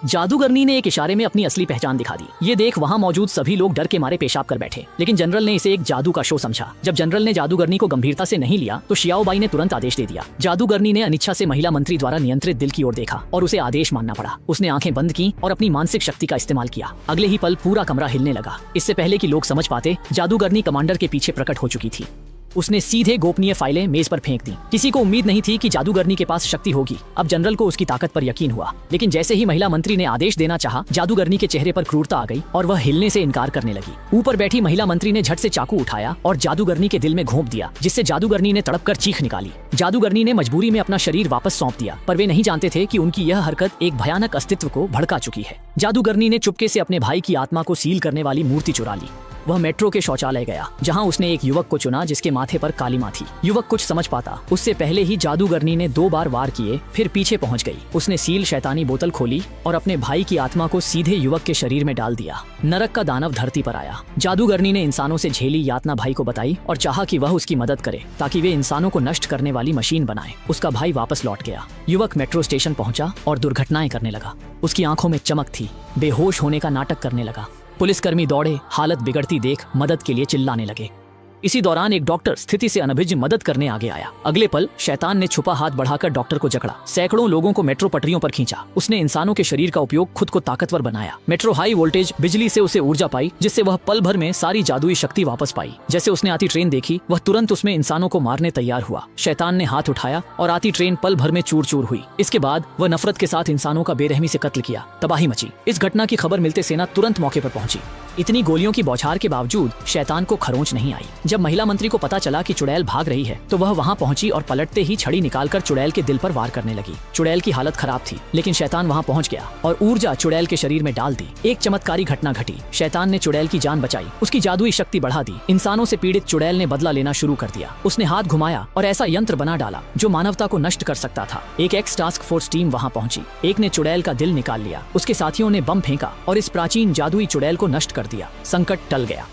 जादूगरनी ने एक इशारे में अपनी असली पहचान दिखा दी। ये देख वहाँ मौजूद सभी लोग डर के मारे पेशाब कर बैठे, लेकिन जनरल ने इसे एक जादू का शो समझा। जब जनरल ने जादूगरनी को गंभीरता से नहीं लिया तो शियाओबाई ने तुरंत आदेश दे दिया। जादूगरनी ने अनिच्छा से महिला मंत्री द्वारा नियंत्रित दिल की ओर देखा और उसे आदेश मानना पड़ा। उसने आंखें बंद की और अपनी मानसिक शक्ति का इस्तेमाल किया। अगले ही पल पूरा कमरा हिलने लगा। इससे पहले कि लोग समझ पाते, जादूगरनी कमांडर के पीछे प्रकट हो चुकी थी। उसने सीधे गोपनीय फाइलें मेज पर फेंक दी। किसी को उम्मीद नहीं थी कि जादूगरनी के पास शक्ति होगी। अब जनरल को उसकी ताकत पर यकीन हुआ, लेकिन जैसे ही महिला मंत्री ने आदेश देना चाहा, जादूगरनी के चेहरे पर क्रूरता आ गई और वह हिलने से इनकार करने लगी। ऊपर बैठी महिला मंत्री ने झट से चाकू उठाया और जादूगरनी के दिल में घोंप दिया, जिससे जादूगरनी ने तड़पकर चीख निकाली। जादूगरनी ने मजबूरी में अपना शरीर वापस सौंप दिया, पर वे नहीं जानते थे कि उनकी यह हरकत एक भयानक अस्तित्व को भड़का चुकी है। जादूगरनी ने चुपके से अपने भाई की आत्मा को सील करने वाली मूर्ति चुरा ली। वह मेट्रो के शौचालय गया, जहां उसने एक युवक को चुना जिसके माथे पर कालिमा थी। युवक कुछ समझ पाता उससे पहले ही जादूगरनी ने 2 बार वार किए, फिर पीछे पहुंच गई। उसने सील शैतानी बोतल खोली और अपने भाई की आत्मा को सीधे युवक के शरीर में डाल दिया। नरक का दानव धरती पर आया। जादूगरनी ने इंसानों से झेली यातना भाई को बताई और चाहा कि वह उसकी मदद करे ताकि वे इंसानों को नष्ट करने वाली मशीन बनाए। उसका भाई वापस लौट गया। युवक मेट्रो स्टेशन पहुंचा और दुर्घटनाएं करने लगा। उसकी आंखों में चमक थी। बेहोश होने का नाटक करने लगा। पुलिसकर्मी दौड़े, हालत बिगड़ती देख मदद के लिए चिल्लाने लगे। इसी दौरान एक डॉक्टर स्थिति से अनभिज्ञ मदद करने आगे आया। अगले पल शैतान ने छुपा हाथ बढ़ाकर डॉक्टर को जकड़ा। सैकड़ों लोगों को मेट्रो पटरियों पर खींचा। उसने इंसानों के शरीर का उपयोग खुद को ताकतवर बनाया। मेट्रो हाई वोल्टेज बिजली से उसे ऊर्जा पाई, जिससे वह पल भर में सारी जादुई शक्ति वापस पाई। जैसे उसने आती ट्रेन देखी, वह तुरंत उसमें इंसानों को मारने तैयार हुआ। शैतान ने हाथ उठाया और आती ट्रेन पल भर में चूर चूर हुई। इसके बाद वह नफरत के साथ इंसानों का बेरहमी से कत्ल किया। तबाही मची। इस घटना की खबर मिलते सेना तुरंत मौके पर पहुंची। इतनी गोलियों की बौछार के बावजूद शैतान को खरोंच नहीं आई। जब महिला मंत्री को पता चला कि चुड़ैल भाग रही है, तो वह वहां पहुंची और पलटते ही छड़ी निकालकर चुड़ैल के दिल पर वार करने लगी। चुड़ैल की हालत खराब थी, लेकिन शैतान वहां पहुंच गया और ऊर्जा चुड़ैल के शरीर में डाल दी। एक चमत्कारी घटना घटी। शैतान ने चुड़ैल की जान बचाई, उसकी जादुई शक्ति बढ़ा दी। इंसानों से पीड़ित चुड़ैल ने बदला लेना शुरू कर दिया। उसने हाथ घुमाया और ऐसा यंत्र बना डाला जो मानवता को नष्ट कर सकता था। एक एक्स टास्क फोर्स टीम वहां पहुंची। एक ने चुड़ैल का दिल निकाल लिया। उसके साथियों ने बम फेंका और इस प्राचीन जादुई चुड़ैल को नष्ट कर दिया। संकट टल गया।